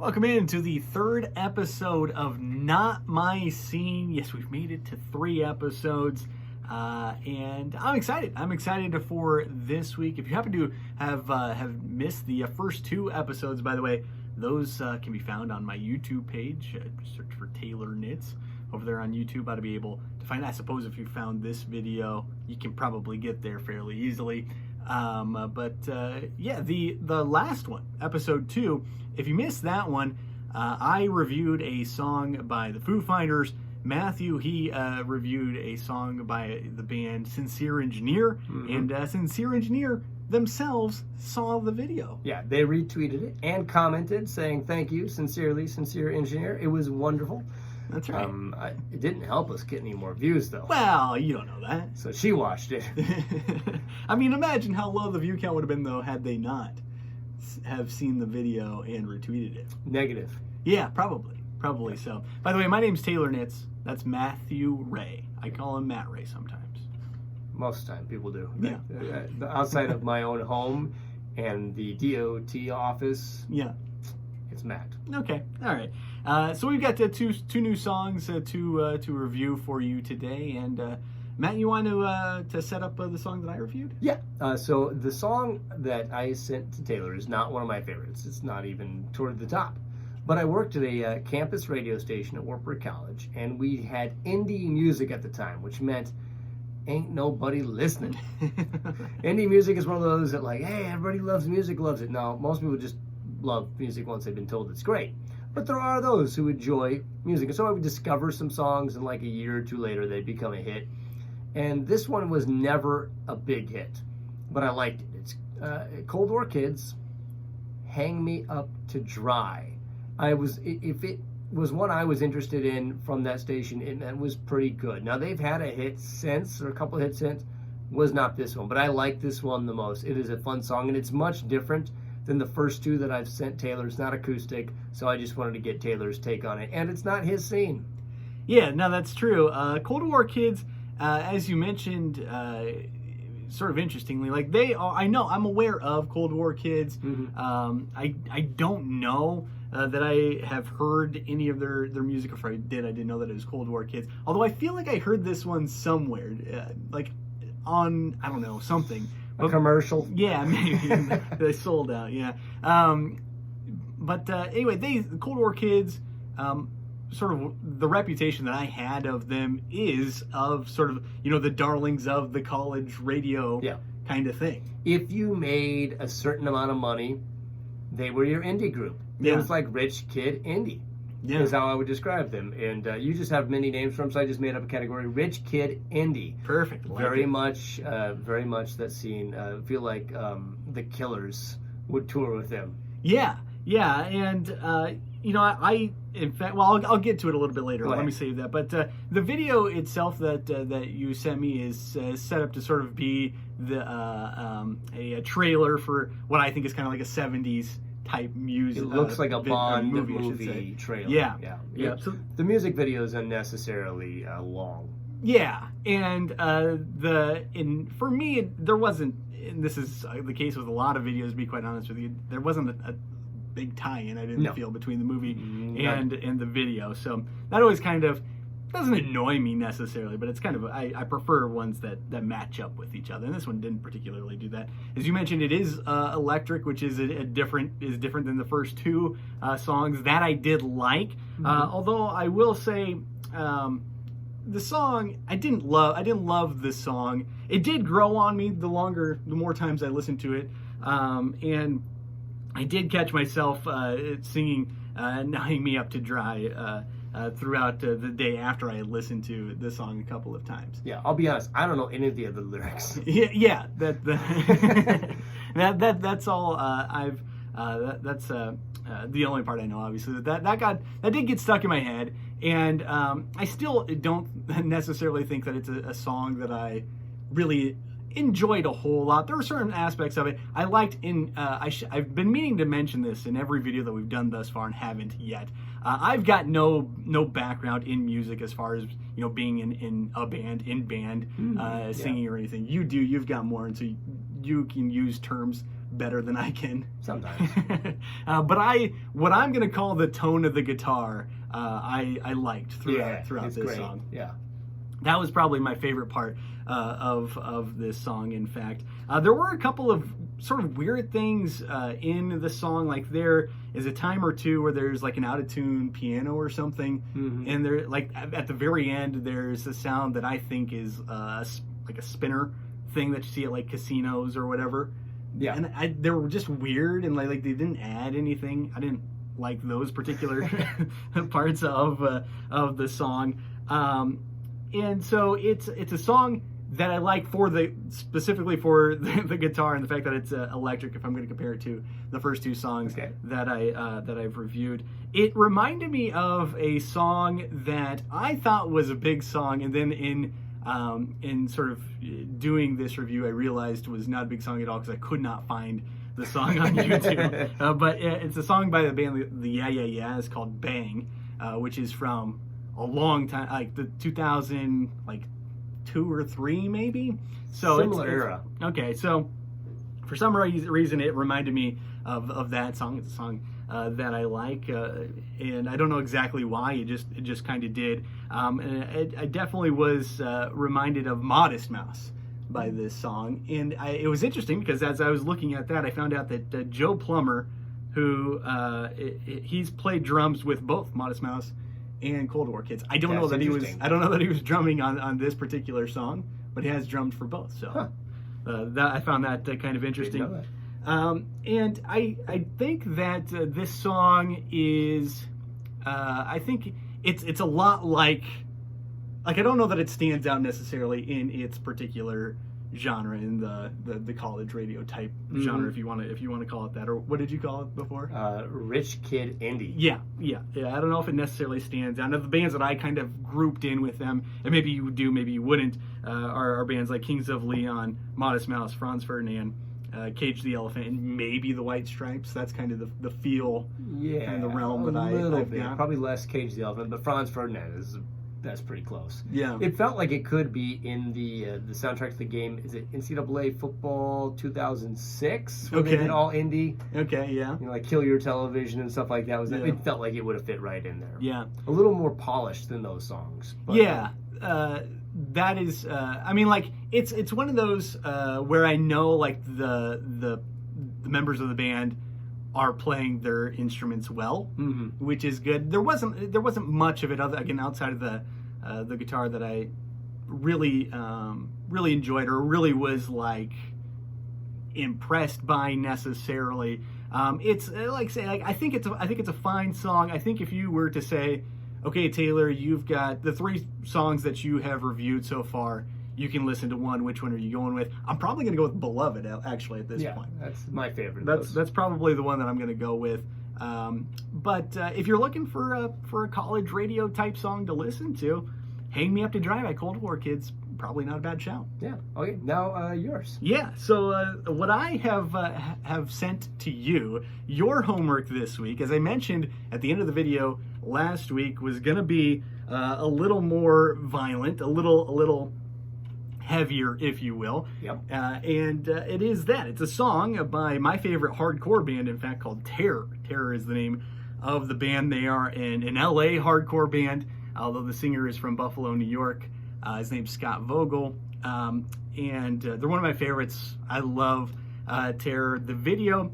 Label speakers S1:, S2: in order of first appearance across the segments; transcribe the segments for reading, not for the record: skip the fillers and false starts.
S1: Welcome in to the third episode of Not My Scene. Yes, we've made it to 3 episodes, and I'm excited. I'm excited for this week. If you happen to have missed the first 2 episodes, by the way, those can be found on my YouTube page. Search for Taylor Nitz over there on YouTube. I'll be able to find. I suppose if you found this video, you can probably get there fairly easily. Yeah, the last one, episode 2, if you missed that one, I reviewed a song by the Foo Fighters. Matthew, he reviewed a song by the band Sincere Engineer, and Sincere Engineer themselves saw the video.
S2: Yeah, they retweeted it and commented saying, "Thank you, sincerely, Sincere Engineer. It was wonderful."
S1: That's right.
S2: It didn't help us get any more views, though.
S1: Well, you don't know that.
S2: So she watched it.
S1: I mean, imagine how low the view count would have been, though, had they not have seen the video and retweeted it.
S2: Negative.
S1: Yeah, probably so. By the way, my name's Taylor Nitz. That's Matthew Ray. I call him Matt Ray sometimes.
S2: Most of the time, people do.
S1: Yeah.
S2: Outside of my own home and the DOT office.
S1: Yeah.
S2: It's Matt.
S1: Okay, all right. So we've got two new songs to review for you today, and Matt, you want to set up the song that I reviewed?
S2: Yeah. So the song that I sent to Taylor is not one of my favorites. It's not even toward the top. But I worked at a campus radio station at Wartburg College, and we had indie music at the time, which meant ain't nobody listening. Indie music is one of those that, like, hey, everybody loves music, loves it. No, most people just love music once they've been told it's great. But there are those who enjoy music. And so I would discover some songs, and like a year or two later, they'd become a hit. And this one was never a big hit, but I liked it. It's Cold War Kids, Hang Me Up to Dry. If it was one I was interested in from that station, it was pretty good. Now, they've had a hit since, or a couple of hits since, was not this one, but I like this one the most. It is a fun song, and it's much different than the first 2 that I've sent Taylor. It's not acoustic, so I just wanted to get Taylor's take on it, and it's not his scene.
S1: Yeah, no, that's true. Cold War Kids, as you mentioned, sort of interestingly, like they are, I know, I'm aware of Cold War Kids. I don't know that I have heard any of their music. If I didn't know that it was Cold War Kids. Although I feel like I heard this one somewhere, like on, I don't know, something.
S2: A commercial?
S1: Yeah, maybe. They sold out, yeah. Anyway, the Cold War Kids, sort of the reputation that I had of them is of sort of, the darlings of the college radio kind of thing.
S2: If you made a certain amount of money, they were your indie group. It was like Rich Kid Indie. Yeah. Is how I would describe them. And you just have many names for them, so I just made up a category, Rich Kid Indie.
S1: Perfect.
S2: Very much that scene. Feel like the Killers would tour with them.
S1: Yeah, and I in fact, well, I'll get to it a little bit later. Let me save that. But the video itself that you sent me is set up to sort of be a trailer for what I think is kind of like a 70s type music.
S2: It looks like a Bond
S1: movie
S2: trailer.
S1: Yeah.
S2: So the music video is unnecessarily long.
S1: Yeah, and for me, there wasn't. And this is the case with a lot of videos. To be quite honest with you, there wasn't a big tie-in. I didn't feel between the movie and the video. So that always kind of doesn't annoy me necessarily, but it's kind of I prefer ones that match up with each other, and this one didn't particularly do that. As you mentioned, it is electric, which is different than the first 2 songs that I did like. Although I will say, the song I didn't love this song. It did grow on me the more times I listened to it, and I did catch myself singing "Hang Me Up to Dry" throughout the day after I had listened to the song a couple of times.
S2: Yeah, I'll be honest, I don't know any of the other lyrics.
S1: Yeah, that's all that's the only part I know. Obviously, that did get stuck in my head, and I still don't necessarily think that it's a song that I really enjoyed a whole lot. There were certain aspects of it I liked. I've been meaning to mention this in every video that we've done thus far and haven't yet. I've got no background in music as far as being in a band, singing or anything. You do. You've got more, and so you can use terms better than I can.
S2: Sometimes.
S1: But what I'm going to call the tone of the guitar, I liked throughout this
S2: great.
S1: song.
S2: Yeah.
S1: That was probably my favorite part of this song, in fact. There were a couple of sort of weird things in the song, like there is a time or two where there's like an out-of-tune piano or something, and there, like at the very end, there's a sound that I think is like a spinner thing that you see at like casinos or whatever.
S2: Yeah.
S1: And they were just weird, and like they didn't add anything. I didn't like those particular parts of the song. And so it's a song that I like specifically for the guitar and the fact that it's electric. If I'm going to compare it to the first two songs that I've reviewed, it reminded me of a song that I thought was a big song, and then in sort of doing this review, I realized was not a big song at all because I could not find the song on YouTube. But it's a song by the band the Yeah Yeah Yeahs called "Bang," which is from a long time, like the 2000, like 2 or 3 maybe. So
S2: similar era.
S1: Okay, so for some reason it reminded me of that song. It's a song that I like, and I don't know exactly why. It just kind of did. And I definitely was reminded of Modest Mouse by this song, and it was interesting because as I was looking at that, I found out that Joe Plummer, who he's played drums with both Modest Mouse and Cold War Kids. I don't know that he was drumming on this particular song, but he has drummed for both. So I found that kind of interesting. And I think that this song is, I think it's a lot like I don't know that it stands out necessarily in its particular genre, in the college radio type genre, if you want to call it that, or what did you call it before?
S2: Rich kid indie.
S1: Yeah. I don't know if it necessarily stands out. Now, the bands that I kind of grouped in with them, and maybe you would do, maybe you wouldn't, are bands like Kings of Leon, Modest Mouse, Franz Ferdinand, Cage the Elephant, and maybe the White Stripes. That's kind of the feel, kind of the realm that I've got.
S2: Probably less Cage the Elephant, but Franz Ferdinand that's pretty close.
S1: Yeah.
S2: It felt like it could be in the soundtrack to the game. Is it NCAA Football 2006? Where they did all indie.
S1: Okay, yeah.
S2: Like Kill Your Television and stuff like that. It felt like it would have fit right in there.
S1: Yeah.
S2: A little more polished than those songs. But,
S1: that is, I mean, like it's one of those where I know like the members of the band are playing their instruments well, which is good. There wasn't much of it outside of the guitar that I really enjoyed or really was like impressed by necessarily. It's I think it's a fine song. I think if you were to say, okay, Taylor, you've got the 3 songs that you have reviewed so far, you can listen to one. Which one are you going with? I'm probably going to go with Beloved, actually, at this point.
S2: Yeah, that's my favorite.
S1: That's probably the one that I'm going to go with. But if you're looking for a college radio type song to listen to, Hang Me Up to Dry by Cold War Kids, probably not a bad shout.
S2: Yeah. Okay. Now yours.
S1: Yeah. So what I have sent to you, your homework this week, as I mentioned at the end of the video last week, was going to be a little more violent, a little heavier, if you will.
S2: Yep.
S1: And it is that. It's a song by my favorite hardcore band, in fact, called Terror. Terror is the name of the band. They are an LA hardcore band, although the singer is from Buffalo, New York. His name's Scott Vogel. And they're one of my favorites. I love Terror. The video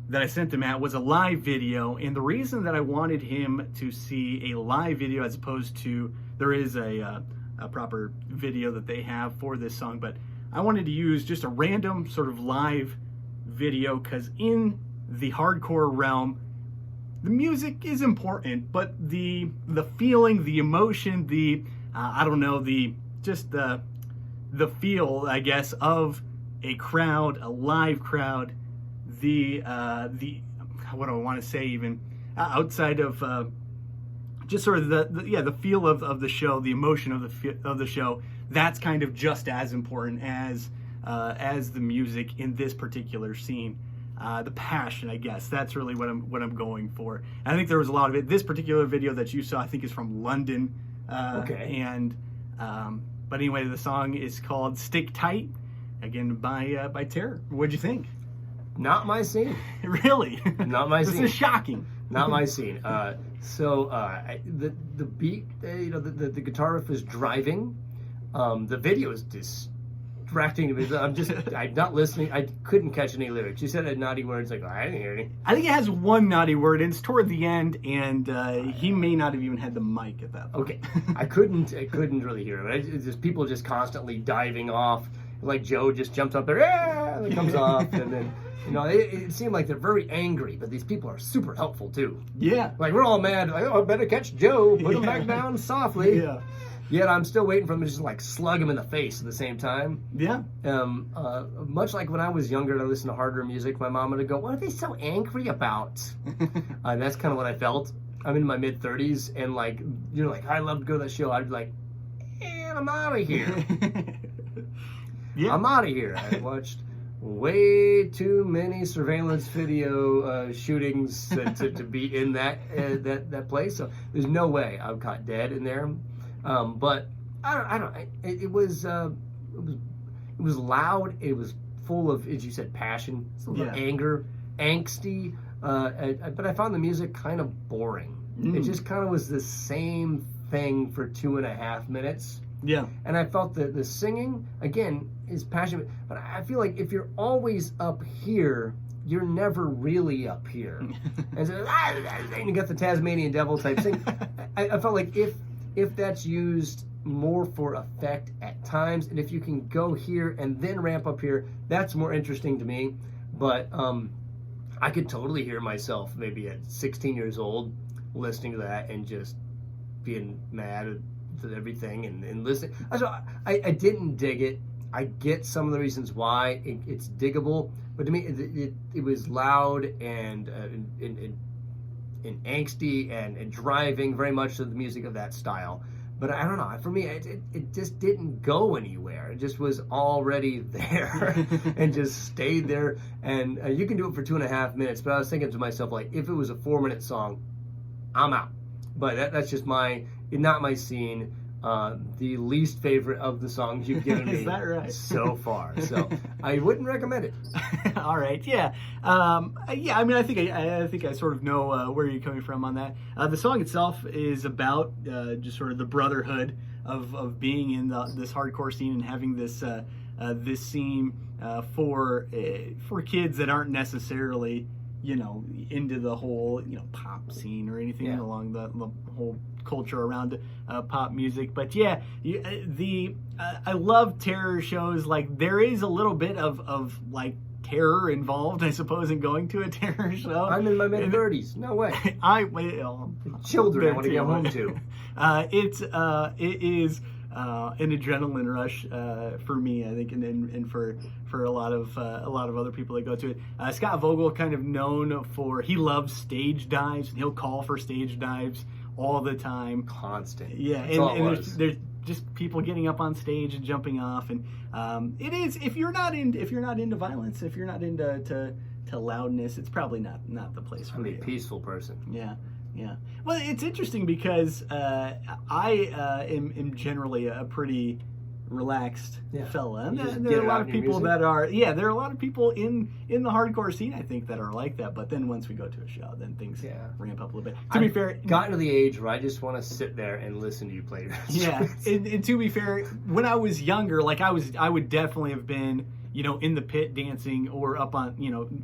S1: that I sent him at was a live video, and the reason that I wanted him to see a live video as opposed to, there is a proper video that they have for this song, but I wanted to use just a random sort of live video because in the hardcore realm, the music is important, but the feeling, the emotion, I don't know, the feel, I guess, of a crowd, a live crowd, the what do I want to say even, outside of just sort of the feel of the show, the emotion of the show, that's kind of just as important as the music in this particular scene. The passion, I guess, that's really what I'm going for. And I think there was a lot of it. This particular video that you saw, I think, is from London. And but anyway, the song is called "Stick Tight," again by Terror. What'd you think?
S2: Not my scene.
S1: Really?
S2: Not my scene.
S1: This is shocking.
S2: Not my scene. The beat, the guitar riff is driving. The video is distracting to me. I'm not listening. I couldn't catch any lyrics. You said a naughty word. It's like, I didn't hear any.
S1: I think it has one naughty word, and it's toward the end, and he may not have even had the mic at that point.
S2: Okay. I couldn't really hear it. It's just people just constantly diving off. Like Joe just jumps up there, and it comes off, and then, it seemed like they're very angry, but these people are super helpful too.
S1: Yeah.
S2: Like, we're all mad. Like, I better catch Joe. Put him back down softly.
S1: Yeah.
S2: Yet I'm still waiting for him to just like slug him in the face at the same time.
S1: Yeah.
S2: Much like when I was younger and I listened to harder music, my mom would go, "What are they so angry about?" That's kind of what I felt. I'm in my mid-30s, and I love to go to that show. I'd be like, "Man, I'm out of here."
S1: Yeah.
S2: I'm out of here. I watched way too many surveillance video shootings to be in that place. So there's no way I'm caught dead in there. But I don't. It was loud. It was full of, as you said, passion, anger, angsty. But I found the music kind of boring. It just kind of was the same thing for 2.5 minutes.
S1: Yeah.
S2: And I felt that the singing, again, is passionate. But I feel like if you're always up here, you're never really up here. And so, and you got the Tasmanian devil type thing. I felt like if that's used more for effect at times, and if you can go here and then ramp up here, that's more interesting to me. But I could totally hear myself maybe at 16 years old listening to that and just being mad at everything and listening. So I didn't dig it. I get some of the reasons why it's diggable, but to me it was loud and angsty and driving very much to the music of that style. But I don't know. For me, it just didn't go anywhere. It just was already there and just stayed there. And you can do it for 2.5 minutes. But I was thinking to myself, like, if it was a 4-minute song, I'm out. But that's just not my scene. The least favorite of the songs you've given me
S1: Is that right?
S2: so far. So I wouldn't recommend it.
S1: All right, yeah. I mean, I think I sort of know where you're coming from on that. The song itself is about just sort of the brotherhood of being in this hardcore scene and having this scene for kids that aren't necessarily into the whole pop scene or anything along the whole culture around pop music. But yeah, I love terror shows. Like, there is a little bit of like terror involved, I suppose, in going to a terror show.
S2: I'm in my mid-30s. No way. Children I want to get home to.
S1: It is an adrenaline rush for me, I think, and for a lot of other people that go to it. Scott Vogel, kind of known for, he loves stage dives, and he'll call for stage dives all the time.
S2: Constant.
S1: Yeah, and there's just people getting up on stage and jumping off, and it is, if you're not into violence, if you're not into loudness, it's probably not the place for you.
S2: I'm a peaceful person.
S1: Yeah. Yeah. Well, it's interesting because I am generally a pretty relaxed fella. And there are a lot of people that are, there are a lot of people in the hardcore scene, I think, that are like that. But then once we go to a show, then things ramp up a little bit. To be fair,
S2: gotten to the age where I just want to sit there and listen to you play your instruments.
S1: Yeah. And to be fair, when I was younger, like I would definitely have been, in the pit dancing or up on,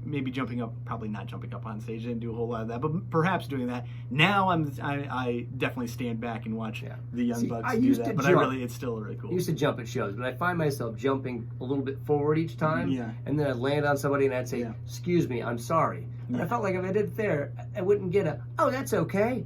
S1: maybe jumping up, probably not jumping up on stage. I didn't do a whole lot of that, but perhaps doing that. Now I definitely stand back and watch the young bucks do that. But it's still really cool.
S2: I used to jump at shows, but I find myself jumping a little bit forward each time. Yeah. And then I'd land on somebody and I'd say, "Excuse me, I'm sorry." And I felt like if I did it there, I wouldn't get "Oh, that's okay."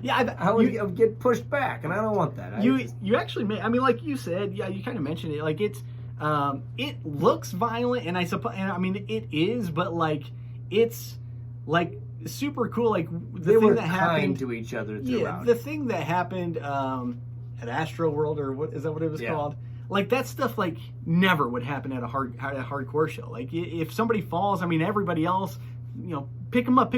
S2: I would get pushed back, and I don't want that.
S1: You actually may. I mean, like you said, you kind of mentioned it. Like, it's. It looks violent, and I suppose, and I mean, it is, but like, it's like super cool. Like,
S2: they were kind to each other throughout.
S1: Yeah, the thing that happened at Astro World, or what is that? What it was called? Like, that stuff like never would happen at a hardcore show. Like, if somebody falls, I mean, everybody else, pick them up,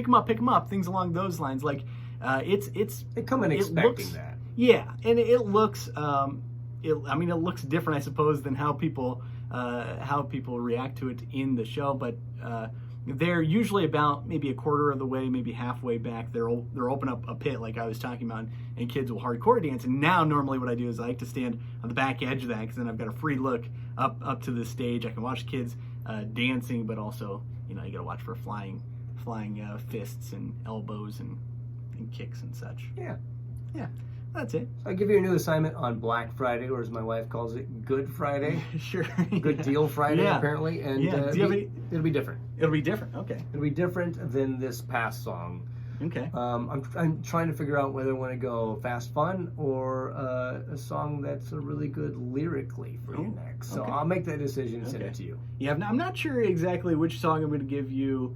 S1: things along those lines. Like,
S2: they come in expecting that.
S1: Yeah, and it looks. It looks different, I suppose, than how people how people react to it in the show, but they're usually about maybe a quarter of the way, maybe halfway back. They'll open up a pit like I was talking about, and kids will hardcore dance. And now normally what I do is I like to stand on the back edge of that, because then I've got a free look up to the stage. I can watch kids dancing, but also, you got to watch for flying fists and elbows and kicks and such.
S2: Yeah.
S1: That's it.
S2: So I give you a new assignment on Black Friday, or as my wife calls it, Good Friday.
S1: Sure.
S2: Good Deal Friday, apparently. And it'll be different.
S1: It'll be different. Okay.
S2: It'll be different than this past song.
S1: Okay.
S2: I'm trying to figure out whether I want to go fast fun or a song that's really good lyrically for you next. So I'll make that decision and send it to you.
S1: Yeah, I'm not sure exactly which song I'm going to give you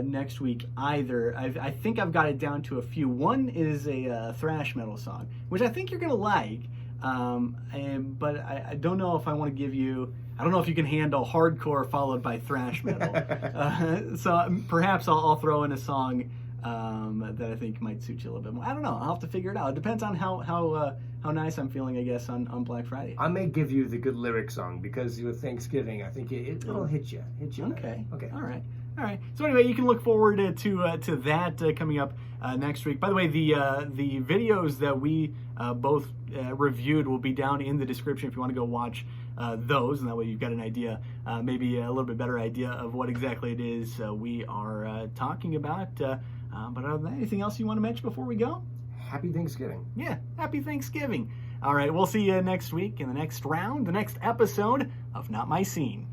S1: next week either. I think I've got it down to a few. One is a thrash metal song, which I think you're going to like, but I don't know if I want to give you... I don't know if you can handle hardcore followed by thrash metal. So perhaps I'll throw in a song that I think might suit you a little bit more. I don't know. I'll have to figure it out. It depends on how nice I'm feeling, I guess, on Black Friday.
S2: I may give you the good lyric song because with Thanksgiving, I think it'll hit you.
S1: Okay. All right. So anyway, you can look forward to that coming up next week. By the way, the videos that we both reviewed will be down in the description if you want to go watch those, and that way you've got an idea, maybe a little bit better idea of what exactly it is we are talking about. But other than that, anything else you want to mention before we go?
S2: Happy Thanksgiving.
S1: Yeah, happy Thanksgiving. All right, we'll see you next week in the next round, the next episode of Not My Scene.